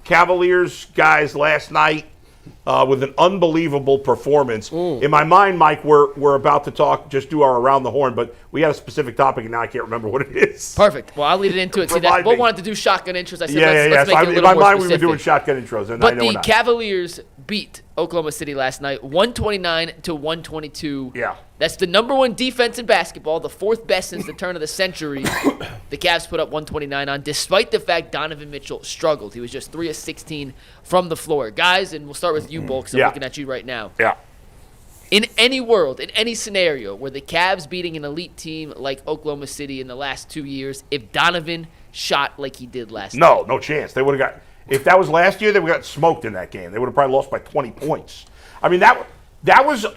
Cavaliers guys last night with an unbelievable performance. In my mind, Mike, we're about to do our around the horn, but we had a specific topic, and now I can't remember what it is. Perfect. Well, I'll lead it into it. See, Bo wanted to do shotgun intros. I said, let's make it a little more specific. In my mind, we were doing shotgun intros. And but the Cavaliers beat Oklahoma City last night, 129-122. Yeah. That's the number one defense in basketball, the fourth best since the turn of the century. The Cavs put up 129 on, despite the fact Donovan Mitchell struggled. He was just 3 of 16 from the floor. Guys, and we'll start with you, Bulk, so I'm looking at you right now. Yeah. In any world, in any scenario where the Cavs beating an elite team like Oklahoma City in the last 2 years, if Donovan shot like he did last night. No chance. They would have got – if that was last year, they would have got smoked in that game. They would have probably lost by 20 points. I mean, that was –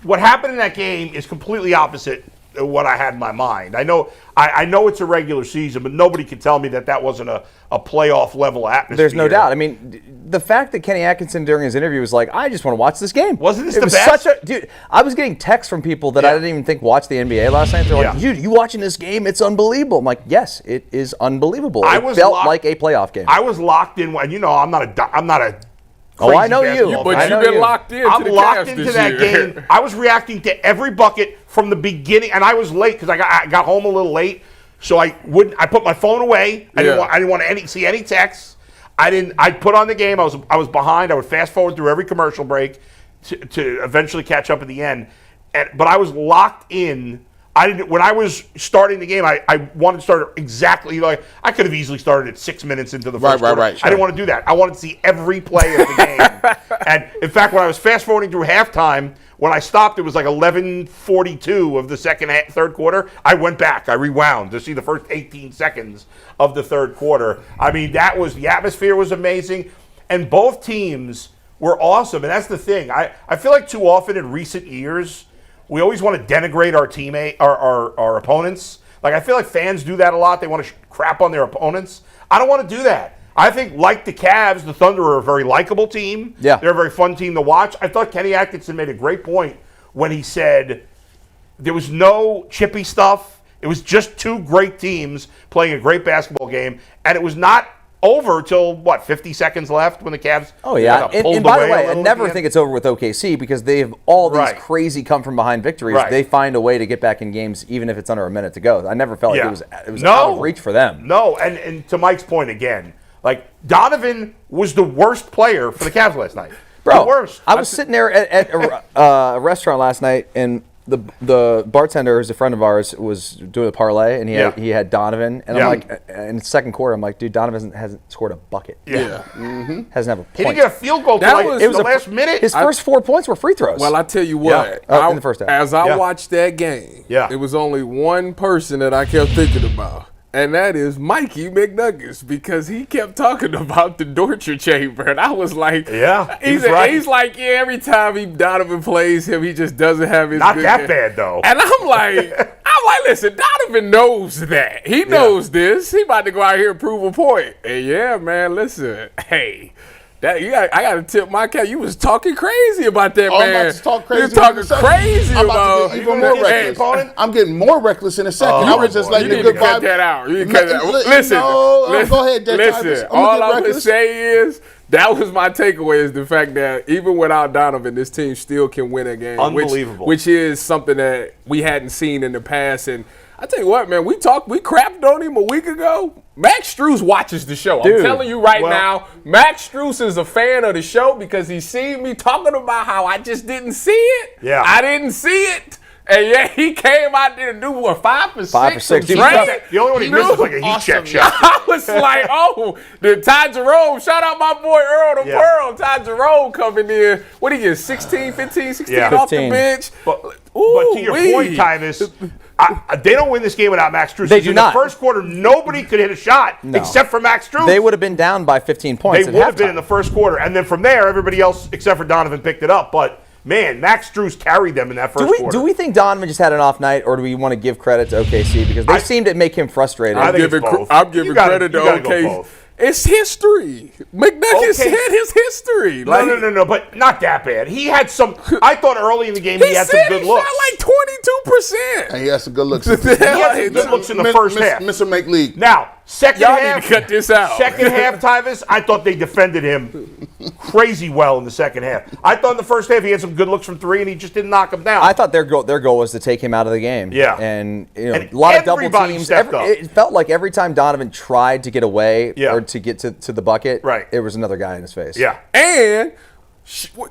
what happened in that game is completely opposite of what I had in my mind. I know it's a regular season, but nobody can tell me that wasn't a playoff level atmosphere. There's no doubt. I mean, the fact that Kenny Atkinson during his interview was like, I just want to watch this game. Wasn't this the best? Dude, I was getting texts from people that I didn't even think watched the NBA last night. They're like, dude, you watching this game? It's unbelievable. I'm like, yes, it is unbelievable. It felt like a playoff game. I was locked in. And I'm not a I know you. But you've been locked in. I'm locked into that game. I was reacting to every bucket from the beginning, and I was late because I got home a little late, so I put my phone away. I didn't want to see any texts. I put on the game. I was behind. I would fast forward through every commercial break to eventually catch up at the end. But I was locked in. When I was starting the game, I wanted to start exactly like I could have easily started at 6 minutes into the first quarter. Right. Sure. I didn't want to do that. I wanted to see every play of the game. And in fact, when I was fast forwarding through halftime, when I stopped, it was like 11:42 of the third quarter. I went back. I rewound to see the first 18 seconds of the third quarter. I mean, the atmosphere was amazing, and both teams were awesome. And that's the thing. I feel like too often in recent years, we always want to denigrate our teammate, our opponents. Like, I feel like fans do that a lot. They want to crap on their opponents. I don't want to do that. I think, like the Cavs, the Thunder are a very likable team. Yeah. They're a very fun team to watch. I thought Kenny Atkinson made a great point when he said there was no chippy stuff. It was just two great teams playing a great basketball game, and it was not over till 50 seconds left when the Cavs and by the way, I never think it's over with OKC because they have all these crazy come from behind victories. They find a way to get back in games even if it's under a minute to go. I never felt like it was out of reach for them. No, and to Mike's point again, like Donovan was the worst player for the Cavs last night. Bro, the worst. I was sitting there at a restaurant last night and the bartender, who's a friend of ours, was doing a parlay, and he had Donovan, and I'm like, in the second quarter, I'm like, dude, Donovan hasn't scored a bucket. Hasn't have a point. He didn't get a field goal till the last minute. His first 4 points were free throws. Well, I tell you what, in the first half. As I watched that game, it was only one person that I kept thinking about. And that is Mikey McNuggets, because he kept talking about the torture chamber. And I was like, he's like, every time Donovan plays him, he just doesn't have his Not that bad, though. And I'm like, listen, Donovan knows that. He knows this. He about to go out here and prove a point. And man, listen, hey. I got to tip my cap. You was talking crazy about that, man. I'm about to talk crazy. You was talking crazy about to get even more reckless. I'm getting more reckless in a second. I was just like, you need to cut that out. You cut that. Listen, go ahead, Dad. Listen, all I'm going to say is that was my takeaway, is the fact that even without Donovan, this team still can win a game. Unbelievable. Which is something that we hadn't seen in the past. And I tell you what, man, we crapped on him a week ago. Max Strus watches the show. I'm telling you now, Max Strus is a fan of the show because he seen me talking about how I just didn't see it. Yeah. I didn't see it. And he came out there to do 5 for 6. 5 for 6. The only one he missed was like a heat check shot. I was like, the Ty Jerome, shout out my boy Earl the Pearl. Ty Jerome coming in. What did he get, 16 off the bench? But to your point, Tyvis, they don't win this game without Max Strus. They do not. In the first quarter, nobody could hit a shot except for Max Strus. They would have been down by 15 points. They would have been in the first quarter. And then from there, everybody else except for Donovan picked it up. But man, Max Strus carried them in that first quarter. Do we think Donovan just had an off night, or do we want to give credit to OKC? Because they seem to make him frustrated. I'm giving credit to OKC. It's history. McNuggets had his history. No, but not that bad. He had some. I thought early in the game he had some good looks. He shot like 22%. And he had some good looks. He had some good looks in the first half. Mr. Make League. Now, Second Y'all half, need to cut this out. Second half, Tyvis, I thought they defended him crazy well in the second half. I thought in the first half he had some good looks from three, and he just didn't knock him down. I thought their goal was to take him out of the game. Yeah. And And a lot of double everybody teams. stepped up. It felt like every time Donovan tried to get away Yeah. or to get to the bucket, Right. there was another guy in his face. Yeah. And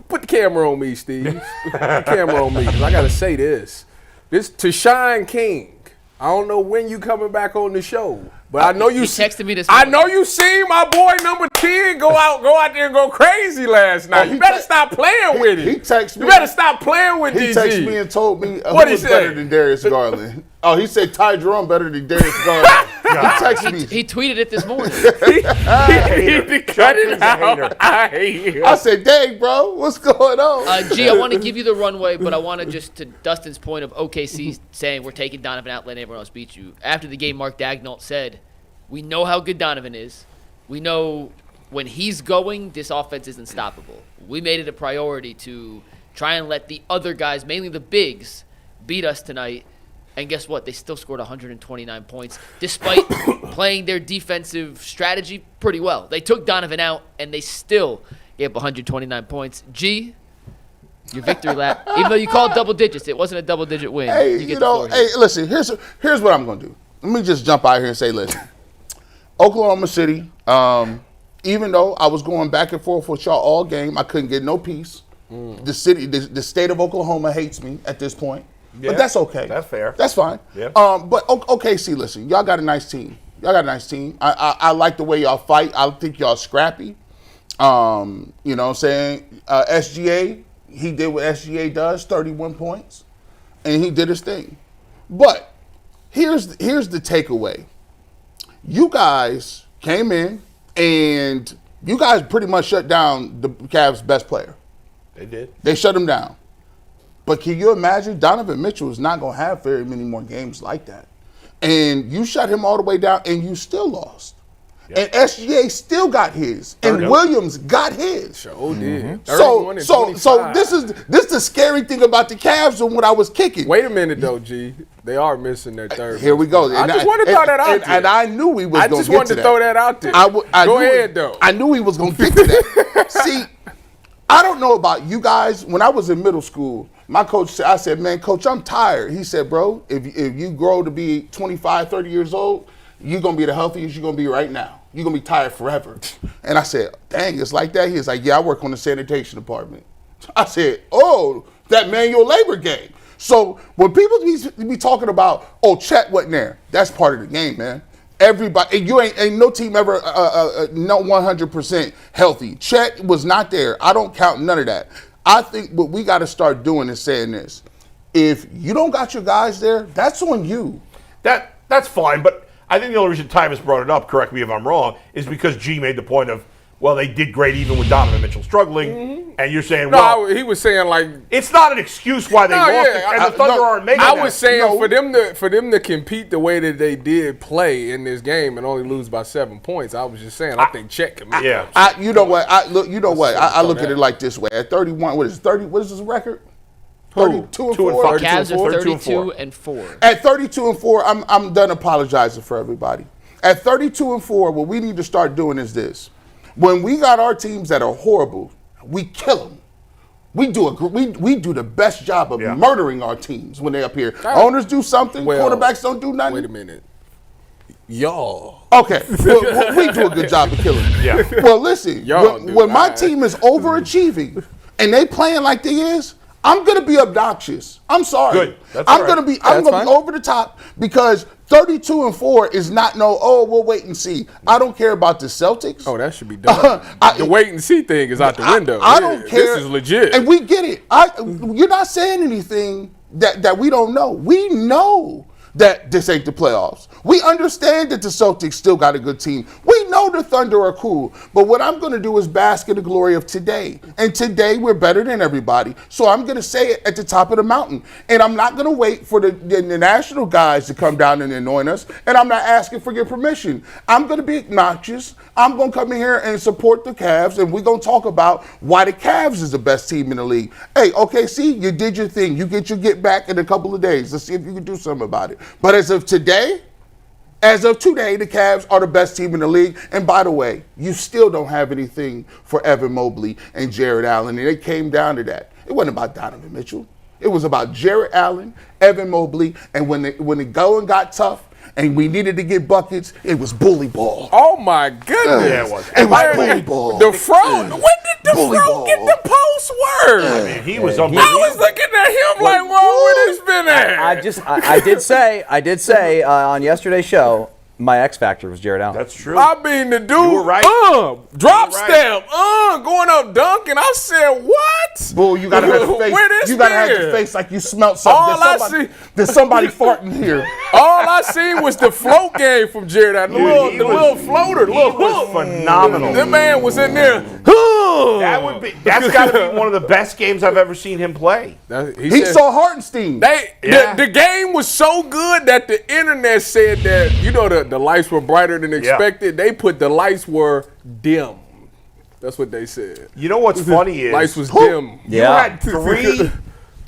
put the camera on me, Steve. Put the camera on me, because I got to say this. This to Shine King. I don't know when you coming back on the show, but I know you texted me this I morning. know you seen my boy number 10 go out there and go crazy last night. You better stop playing with it. He texted me. You better stop playing with He DG. texted me and told me What who he was say? better than Darius Garland. Oh, he said Ty Jerome better than Darius Garland. He texted me. He tweeted it this morning. He need to cut it He's a hater. out. I hate him. I said, dang, bro, what's going on? G, I want to give you the runway, but I want to just to Dustin's point of OKC saying we're taking Donovan out, letting everyone else beat you. After the game, Mark Daigneault said, we know how good Donovan is. We know when he's going, this offense is unstoppable. We made it a priority to try and let the other guys, mainly the bigs, beat us tonight. And guess what? They still scored 129 points, despite playing their defensive strategy pretty well. They took Donovan out, and they still gave up 129 points. G, your victory lap. Even though you called double digits, it wasn't a double-digit win. Hey, you get the floor here. hey, listen, here's what I'm going to do. Let me just jump out here and say, listen, Oklahoma City, even though I was going back and forth with y'all all game, I couldn't get no peace. The state of Oklahoma hates me at this point. Yeah, but that's okay. that's fair. That's fine. Yeah. But OKC, listen, y'all got a nice team. I like the way y'all fight. I think y'all scrappy. You know what I'm saying? SGA, he did what SGA does, 31 points, and he did his thing. But here's the takeaway. You guys came in, and you guys pretty much shut down the Cavs' best player. They did. They shut him down. But can you imagine? Donovan Mitchell is not going to have very many more games like that. And you shut him all the way down, and you still lost. Yep. And SGA still got his. And Williams got his. Sure did. So this is the scary thing about the Cavs and what I was kicking. Wait a minute, though, G. They are missing their third. Here we go. I just wanted to throw that out there. And I knew we was going to get to that. I just wanted to throw that out there. Go ahead, though. I knew he was going to get to that. See, I don't know about you guys. When I was in middle school, my coach said, I said, man, coach, I'm tired. He said, bro, if you grow to be 25, 30 years old, you're going to be the healthiest you're going to be right now. You're going to be tired forever. And I said, dang, it's like that? He was like, yeah, I work on the sanitation department. I said, oh, that manual labor game. So when people be talking about, oh, Chet wasn't there, that's part of the game, man. Everybody, you ain't no team ever no 100% healthy. Chet was not there. I don't count none of that. I think what we got to start doing is saying this: if you don't got your guys there, that's on you. That's fine, but I think the only reason Tyvis brought it up, correct me if I'm wrong, is because G made the point of, well, they did great even with Donovan Mitchell struggling, and you're saying, well, he was saying like it's not an excuse why they lost, and the Thunder aren't making I that. was saying for them to compete the way that they did play in this game and only lose by 7 points. I was just saying I think Chet can make yeah. You know what? I look at it like this way: at 31, what is 30? What is his record? 32 and 4. Cavs are 32 and 4. At 32 and 4, I'm done apologizing for everybody. At 32 and 4, what we need to start doing is this: when we got our teams that are horrible, we kill them. We do the best job of murdering our teams when they're up here. Owners do something, quarterbacks don't do nothing. Wait a minute. Y'all. Okay, we do a good job of killing them. Yeah. Well, listen, when my team is overachieving and they playing like they is, I'm gonna be obnoxious. I'm sorry. Good. That's I'm all gonna right. be over the top because 32 and 4 is not we'll wait and see. I don't care about the Celtics. Oh, that should be done. The wait and see thing is out the window. I don't care. This is legit. And we get it. You're not saying anything that we don't know. We know that this ain't the playoffs. We understand that the Celtics still got a good team. We know the Thunder are cool. But what I'm going to do is bask in the glory of today. And today we're better than everybody. So I'm going to say it at the top of the mountain. And I'm not going to wait for the national guys to come down and anoint us. And I'm not asking for your permission. I'm going to be obnoxious. I'm going to come in here and support the Cavs. And we're going to talk about why the Cavs is the best team in the league. Hey, OKC, you did your thing. You get your get back in a couple of days. Let's see if you can do something about it. But as of today, As of today, the Cavs are the best team in the league. And by the way, you still don't have anything for Evan Mobley and Jarrett Allen. And it came down to that. It wasn't about Donovan Mitchell. It was about Jarrett Allen, Evan Mobley, and when the going got tough and we needed to get buckets, it was bully ball. Oh my goodness! Yeah, it was. It was bully ball. The Fro. When did the Bully Fro ball. get the post word? I mean, he was I unbelievable. was looking at him like, where this been at? I did say on yesterday's show, my X factor was Jarrett Allen. That's true. I mean, the dude, You were right. drop You were right. step, going up dunking. I said, what? Bull, you gotta have the face. Where this You gotta have been? the face like you smelt something. All I There's somebody farting here. All I seen was the float game from Jarrett Allen. Dude, The little floater, the He little was hook. phenomenal. That man was in there. That's got to be one of the best games I've ever seen him play. He saw Hartenstein. The game was so good that the internet said that, the lights were brighter than expected. They put the lights were dim. That's what they said. You know what's funny is Lights was dim. you had three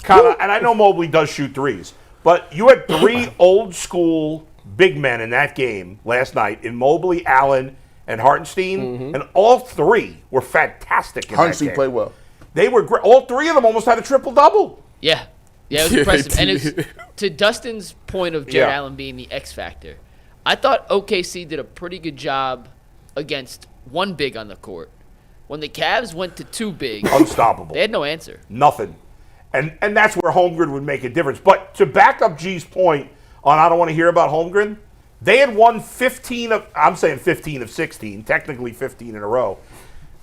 kind of, and I know Mobley does shoot threes, but you had three old school big men in that game last night in Mobley, Allen, and Hartenstein, and all three were fantastic in that Hartenstein game. played well. They were great. All three of them almost had a triple-double. Yeah, it was Yeah, impressive. they And it's, did. to Dustin's point of Jarrett Yeah. Allen being the X factor, I thought OKC did a pretty good job against one big on the court. When the Cavs went to two big, Unstoppable. they had no answer. Nothing. And that's where Holmgren would make a difference. But to back up G's point on I don't want to hear about Holmgren, they had won 15 of 16, technically 15 in a row,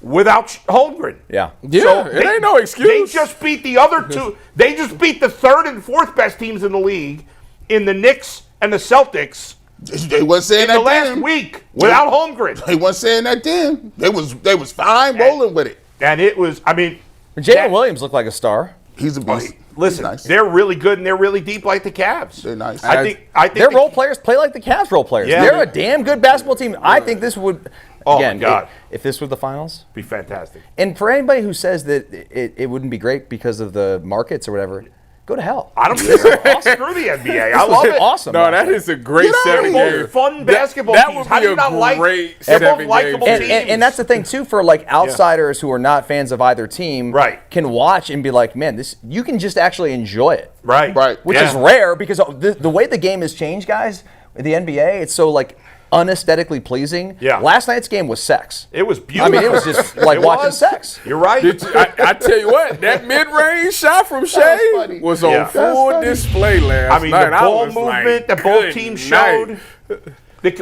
without Holmgren. Yeah. Yeah, it ain't no excuse. They just beat the other two. They just beat the third and fourth best teams in the league in the Knicks and the Celtics They wasn't saying in that the last then. week without Holmgren. They wasn't saying that then. They was fine rolling with it. And it was, I mean, Jalen Williams looked like a star. He's a beast. listen, He's nice. they're really good and they're really deep like the Cavs. They're nice. I think Their the- role players play like the Cavs role players. Yeah. They're a damn good basketball team. I think this would, Oh, again, my God. if this were the finals, be fantastic. and for anybody who says that it wouldn't be great because of the markets or whatever, go to hell. I don't care. Screw the NBA. I love it. Awesome. No, that is a great They're 7 both games. fun basketball that teams. would How be do you a not like? great They're both 7 likable games. teams. And that's the thing too, for like outsiders who are not fans of either team, Right. can watch and be like, man, this you can just actually enjoy it, Right. which is rare because the way the game has changed, guys. The NBA, it's so like unesthetically pleasing. Yeah. Last night's game was sex. It was I beautiful. mean, it was just like It watching was. sex. You're right. I tell you what, that mid-range shot from Shai funny. was on Yeah. full That's funny. display last I mean, night. the I ball was movement like, that both good teams night. showed.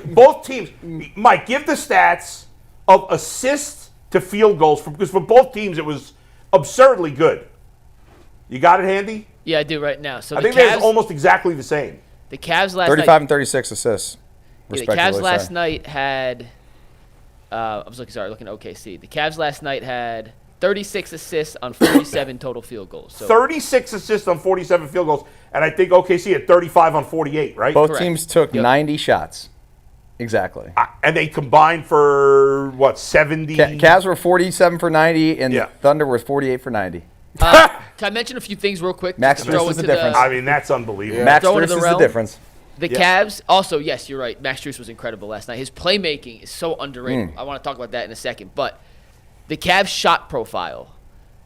Both teams. Mike, give the stats of assists to field goals because for both teams it was absurdly good. You got it handy? Yeah, I do right now. So I the think that's Cavs, almost exactly the same. the Cavs last 35 night. and 36 assists. Yeah, the respectively, Cavs last sorry. night had. I was looking at OKC. The Cavs last night had 36 assists on 47 total field goals. So 36 assists on 47 field goals, and I think OKC had 35 on 48, right? Both Correct. teams took Yep. 90 shots. Exactly. And they combined for, what, 70? Cavs were 47 for 90, and Yeah. Thunder was 48 for 90. can I mention a few things real quick? Max just to throw Strus is the into difference. I mean, that's unbelievable. Max Throw into Strus the is the realm. difference. The Cavs, also, yes, you're right. Max Strus was incredible last night. His playmaking is so underrated. I want to talk about that in a second. But the Cavs' shot profile,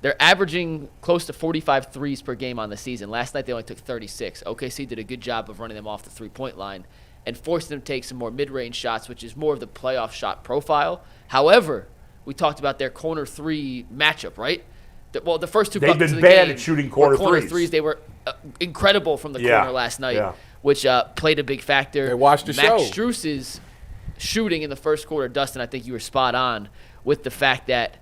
they're averaging close to 45 threes per game on the season. Last night they only took 36. OKC did a good job of running them off the three-point line and forcing them to take some more mid-range shots, which is more of the playoff shot profile. However, we talked about their corner three matchup, right? The first two They've buckets been of the bad game at shooting were corner threes. threes. They were incredible from the Yeah, corner last night, yeah. which played a big factor. They watched the Max show. Strus's shooting in the first quarter, Dustin, I think you were spot on with the fact that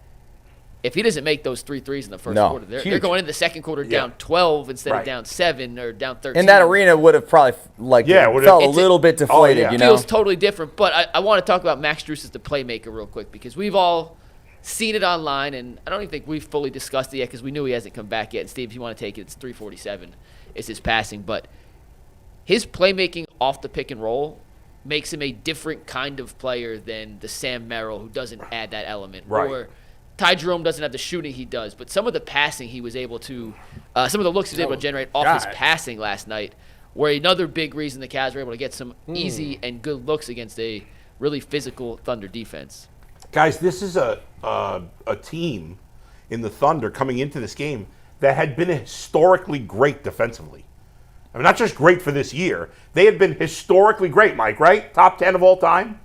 if he doesn't make those 3 threes in the first No, quarter, they're huge. going into the second quarter Yeah. down 12 instead Right. of down 7 or down 13. And that arena would have probably would've- felt a It's- little bit deflated, yeah. you It know. feels totally different. But I want to talk about Max Strus as the playmaker real quick because we've all seen it online, and I don't even think we've fully discussed it yet because we knew he hasn't come back yet. And Steve, if you want to take it, it's 347 is his passing. But his playmaking off the pick and roll makes him a different kind of player than the Sam Merrill who doesn't add that element. Right. Or Ty Jerome doesn't have the shooting he does, but some of the passing he was able to, some of the looks he was able to generate off his God. passing last night were another big reason the Cavs were able to get some easy and good looks against a really physical Thunder defense. Guys, this is a team in the Thunder coming into this game that had been historically great defensively. I mean, not just great for this year. They had been historically great, Mike, right? Top 10 of all time?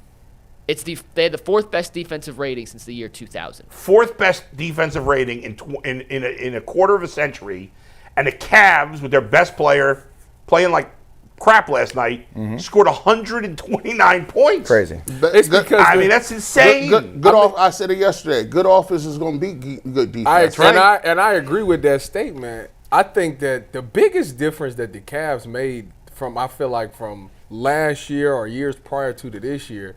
They had the fourth best defensive rating since the year 2000. Fourth best defensive rating in a quarter of a century. And the Cavs, with their best player playing like crap last night, scored 129 points. Crazy. It's because I mean, that's insane. I said it yesterday. Good offense is going to be good defense. I agree with that statement. I think that the biggest difference that the Cavs made from last year or years prior to this year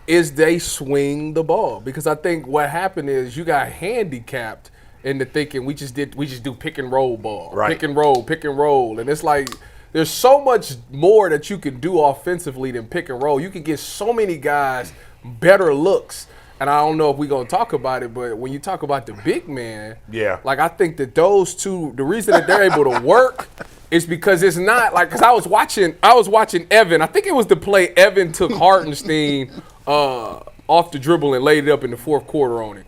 is they swing the ball. Because I think what happened is you got handicapped into thinking we just do pick and roll ball. Right. Pick and roll. And it's like there's so much more that you can do offensively than pick and roll. You can get so many guys better looks. And I don't know if we're going to talk about it, but when you talk about the big man, like I think that those two, the reason that they're able to work is because it's not like, because I was watching Evan. I think it was the play Evan took Hartenstein off the dribble and laid it up in the fourth quarter on him.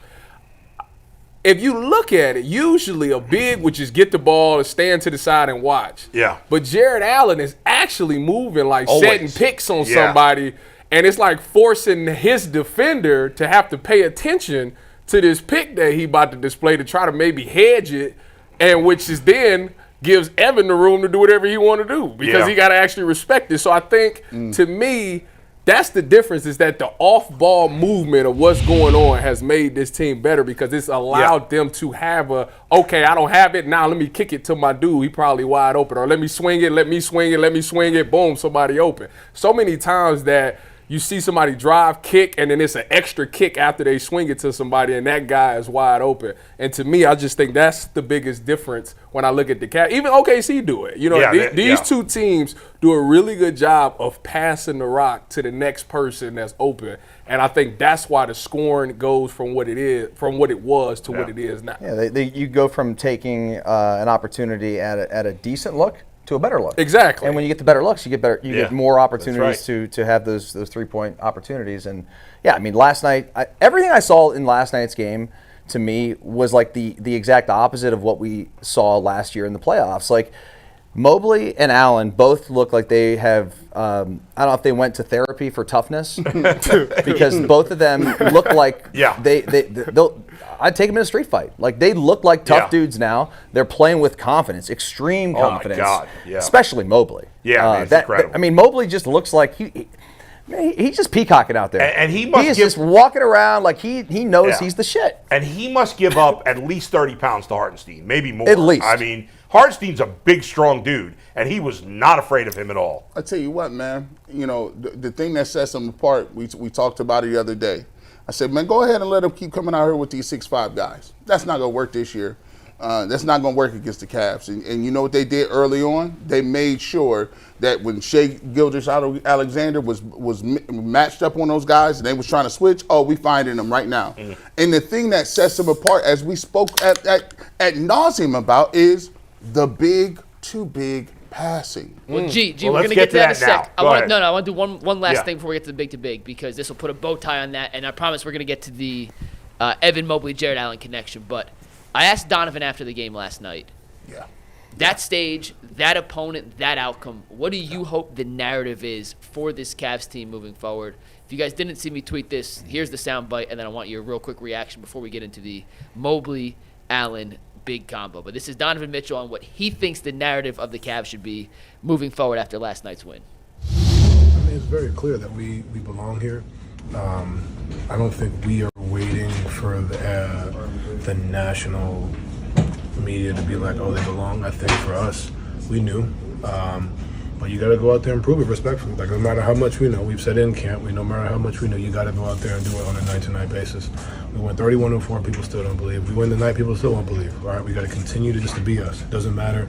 If you look at it, usually a big would just get the ball and stand to the side and watch. Yeah. But Jarrett Allen is actually moving, like Always. setting picks on somebody. And it's like forcing his defender to have to pay attention to this pick that he about to display to try to maybe hedge it, and which is then gives Evan the room to do whatever he want to do because he got to actually respect it. So I think, to me, that's the difference is that the off-ball movement of what's going on has made this team better because it's allowed them to have okay, I don't have it, now let me kick it to my dude. He probably wide open. Or let me swing it, boom, somebody open. So many times that you see somebody drive, kick, and then it's an extra kick after they swing it to somebody, and that guy is wide open. And to me, I just think that's the biggest difference when I look at the Cavs. Even OKC do it. You know, these two teams do a really good job of passing the rock to the next person that's open. And I think that's why the scoring goes from what it was to what it is now. Yeah, you go from taking an opportunity at a decent look to a better look. Exactly. And when you get the better looks, you get more opportunities to have those 3-point opportunities. And yeah, I mean, last night, everything I saw in last night's game to me was like the exact opposite of what we saw last year in the playoffs. Like Mobley and Allen both look like they have, I don't know if they went to therapy for toughness because both of them look like I'd take them in a street fight. Like they look like tough dudes now. They're playing with confidence, extreme confidence. Oh my God, yeah. Especially Mobley. Yeah, it's incredible. I mean, Mobley just looks like he's just peacocking out there. And he is just walking around like he knows he's the shit. And he must give up at least 30 pounds to Hartenstein, maybe more. At least. I mean, Hartenstein's a big, strong dude, and he was not afraid of him at all. I tell you what, man. You know, the thing that sets him apart, we talked about it the other day. I said, man, go ahead and let him keep coming out here with these 6'5" guys. That's not going to work this year. That's not going to work against the Cavs. And you know what they did early on? They made sure that when Shai Gilgeous-Alexander was matched up on those guys and they was trying to switch, we finding them right now. And the thing that sets them apart, as we spoke at nauseum about, is the too big passing. Well, we're going to get to that in a sec. I want to do one last thing before we get to the big because this will put a bow tie on that, and I promise we're going to get to the Evan Mobley, Jarrett Allen connection. But I asked Donovan after the game last night. Yeah. That stage, that opponent, that outcome, what do you hope the narrative is for this Cavs team moving forward? If you guys didn't see me tweet this, here's the soundbite, and then I want your real quick reaction before we get into the Mobley, Allen, big combo. But this is Donovan Mitchell on what he thinks the narrative of the Cavs should be moving forward after last night's win. I mean, it's very clear that we belong here. I don't think we are waiting for the national media to be like, oh, they belong. I think for us, we knew. But you got to go out there and prove it respectfully. Like, no matter how much we know, we've said in camp, no matter how much we know, you got to go out there and do it on a night-to-night basis. We went 31-4, people still don't believe. We win the night, people still won't believe. All right, we got to continue to be us. It doesn't matter,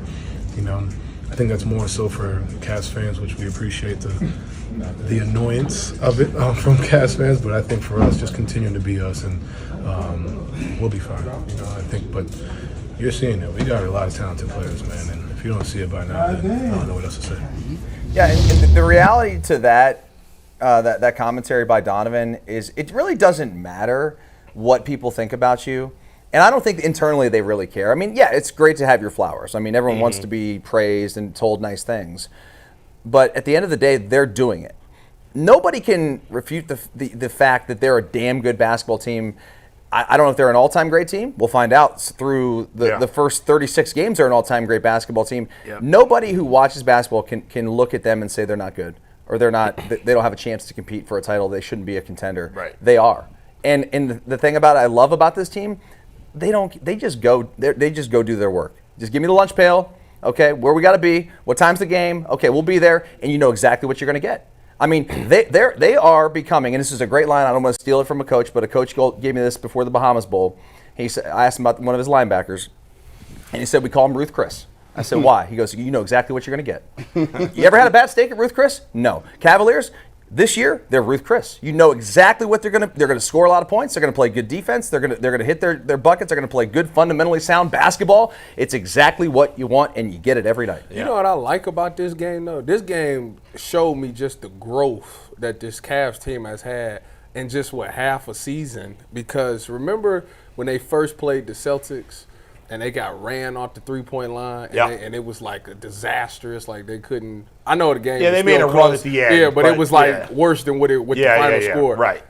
I think that's more so for Cavs fans, which we appreciate the annoyance of it from Cavs fans. But I think for us, just continuing to be us, and we'll be fine. I think. But you're seeing it. We got a lot of talented players, man. And if you don't see it by now, then I don't know what else to say. Yeah, and the reality to that commentary by Donovan is it really doesn't matter what people think about you. And I don't think internally they really care. I mean, yeah, it's great to have your flowers. I mean, everyone wants to be praised and told nice things. But at the end of the day, they're doing it. Nobody can refute the fact that they're a damn good basketball team. I don't know if they're an all-time great team. We'll find out through the first 36 games they're an all-time great basketball team. Yeah. Nobody who watches basketball can look at them and say they're not good or they don't have a chance to compete for a title. They shouldn't be a contender. Right. They are. And the thing I love about this team, they just go do their work. Just give me the lunch pail, okay, where we got to be, what time's the game, okay, we'll be there, and you know exactly what you're going to get. I mean, they are becoming, and this is a great line, I don't want to steal it from a coach, but a coach gave me this before the Bahamas Bowl. I asked him about one of his linebackers, and he said, we call him Ruth Chris. I said, why? He goes, you know exactly what you're going to get. You ever had a bad steak at Ruth Chris? No. Cavaliers? This year, they're Ruth Chris. You know exactly what they're going to score a lot of points. They're going to play good defense. They're going to hit their buckets. They're going to play good, fundamentally sound basketball. It's exactly what you want, and you get it every night. You know what I like about this game, though? This game showed me just the growth that this Cavs team has had in just, half a season. Because remember when they first played the Celtics, and they got ran off the three-point line, and it was like a disaster. It's like they couldn't. I know the game. Yeah, was they made a close. run at the end. Yeah, but it was like worse than what the final score. Right.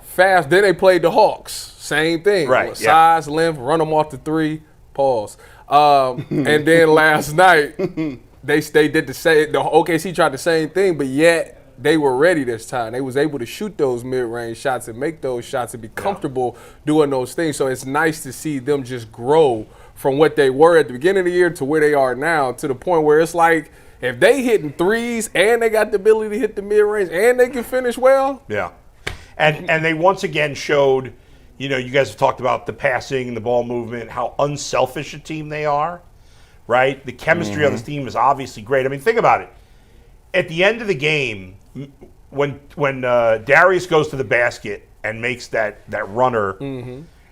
Fast. Then they played the Hawks. Same thing. Right. Size, length, run them off the three. Pause. And then last night they did the same. The OKC tried the same thing, but yet they were ready this time. They was able to shoot those mid-range shots and make those shots and be comfortable doing those things. So it's nice to see them just grow from what they were at the beginning of the year to where they are now, to the point where it's like if they hitting threes and they got the ability to hit the mid-range and they can finish well. Yeah. And they once again showed, you guys have talked about the passing, the ball movement, how unselfish a team they are, right? The chemistry on this team is obviously great. I mean, think about it. At the end of the game, when Darius goes to the basket and makes that runner,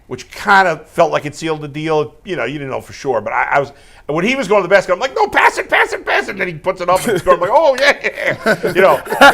which kind of felt like it sealed the deal. You didn't know for sure, but I was when he was going to the basket, I'm like, no, pass it, and then he puts it up and scores. I'm like, oh yeah,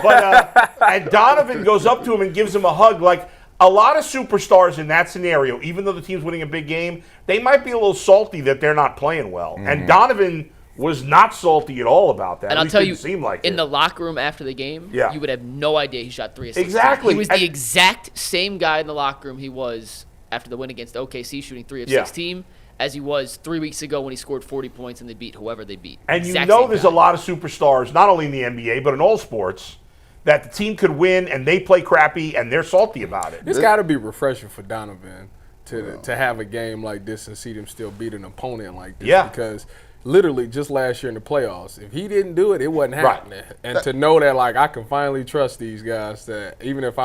But and Donovan goes up to him and gives him a hug. Like a lot of superstars in that scenario, even though the team's winning a big game, they might be a little salty that they're not playing well. And Donovan was not salty at all about that. And I'll tell you, like in the locker room after the game, you would have no idea he shot 3 of 6. Exactly. He was the exact same guy in the locker room he was after the win against OKC, shooting 3 of 6 team, as he was 3 weeks ago when he scored 40 points and they beat whoever they beat. And there's a lot of superstars, not only in the NBA, but in all sports, that the team could win and they play crappy and they're salty about it. It's got to be refreshing for Donovan to have a game like this and see them still beat an opponent like this. Yeah. Because literally just last year in the playoffs, if he didn't do it, it wasn't happening. Right. And to know that, like, I can finally trust these guys that even if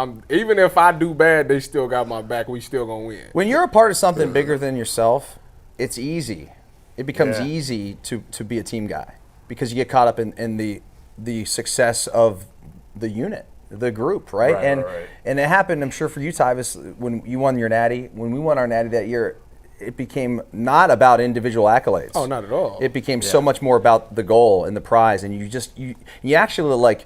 I do bad, they still got my back. We still gonna win. When you're a part of something bigger than yourself, it's easy. It becomes easy to be a team guy because you get caught up in the success of the unit, the group, right? And it happened, I'm sure, for you, Tyvis, when you won your natty. When we won our natty that year, it became not about individual accolades. Oh, not at all. It became so much more about the goal and the prize, and you actually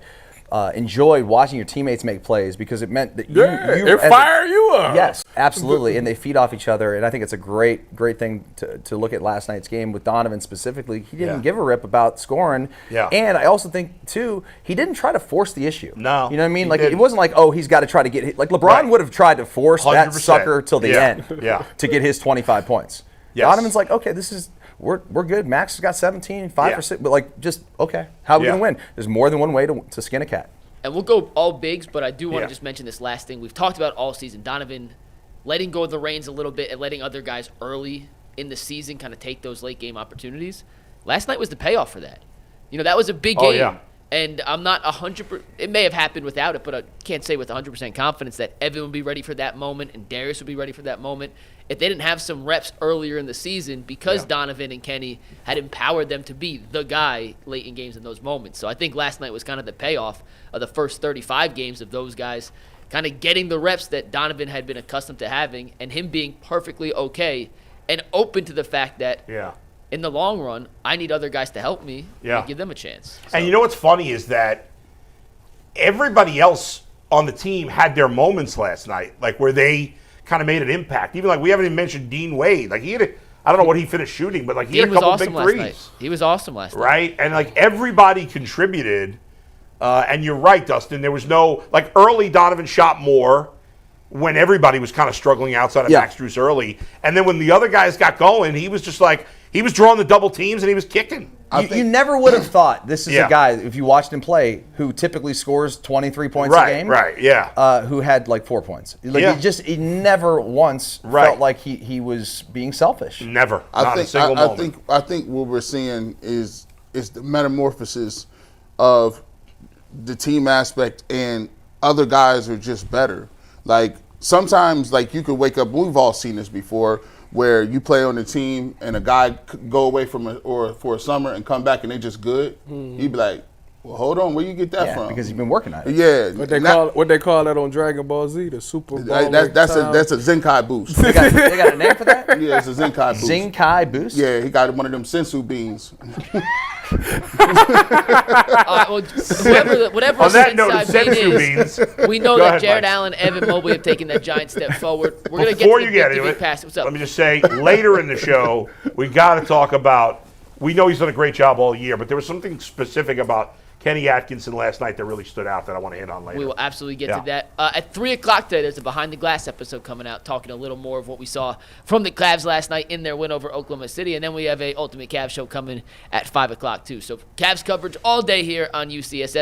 enjoyed watching your teammates make plays because it meant that it fire you up. Yes, absolutely, and they feed off each other, and I think it's a great thing to look at last night's game with Donovan specifically. He didn't give a rip about scoring, and I also think too he didn't try to force the issue. No, you know what I mean? Like it wasn't like, oh, he's got to try to get hit. Like LeBron would have tried to force 100%. That sucker till the end to get his 25 points. Yes. Donovan's like, okay, this is. We're good. Max has got 17, 5 for 6, but okay, how are we gonna win? There's more than one way to skin a cat. And we'll go all bigs, but I do want to just mention this last thing we've talked about all season. Donovan letting go of the reins a little bit and letting other guys early in the season kind of take those late game opportunities. Last night was the payoff for that. That was a big game. And I'm not 100%. It may have happened without it, but I can't say with 100% confidence that Evan would be ready for that moment and Darius would be ready for that moment if they didn't have some reps earlier in the season because Donovan and Kenny had empowered them to be the guy late in games in those moments. So I think last night was kind of the payoff of the first 35 games of those guys kind of getting the reps that Donovan had been accustomed to having and him being perfectly okay and open to the fact that in the long run, I need other guys to help me and give them a chance. So. And you know what's funny is that everybody else on the team had their moments last night, like where they kind of made an impact. Even like we haven't even mentioned Dean Wade. Like he had, I don't know what he finished shooting, but like he had a couple big threes. He was awesome last night. Right? And like everybody contributed. And you're right, Dustin. There was no, like early Donovan shot more when everybody was kind of struggling outside of Max Strus early. And then when the other guys got going, he was just like, he was drawing the double teams and he was kicking. You never would have thought this is a guy, if you watched him play, who typically scores 23 points a game. Who had like 4 points. Like he never once felt like he was being selfish. Never. Not a single moment. I think what we're seeing is the metamorphosis of the team aspect, and other guys are just better. Like sometimes, like you could wake up. We've all seen this before, where you play on the team and a guy could go away for a summer and come back and they just good. You'd be like, well, hold on, where you get that from? Because you've been working on it. Yeah, what they call that on Dragon Ball Z, the Super Ball. That's a Zenkai boost. They got a name for that? Yeah, it's a Zenkai boost. Zenkai boost. Yeah, he got one of them sensu beans. Whatever on that note, sensu beans. We know that Jarrett Allen, Evan Mobley have taken that giant step forward. We're going to get to the big pass. What's up? Let me just say, later in the show, we got to talk about. We know he's done a great job all year, but there was something specific about Kenny Atkinson last night that really stood out that I want to hit on later. We will absolutely get to that. At 3 o'clock today, there's a Behind the Glass episode coming out talking a little more of what we saw from the Cavs last night in their win over Oklahoma City. And then we have a Ultimate Cavs show coming at 5 o'clock too. So Cavs coverage all day here on UCSS.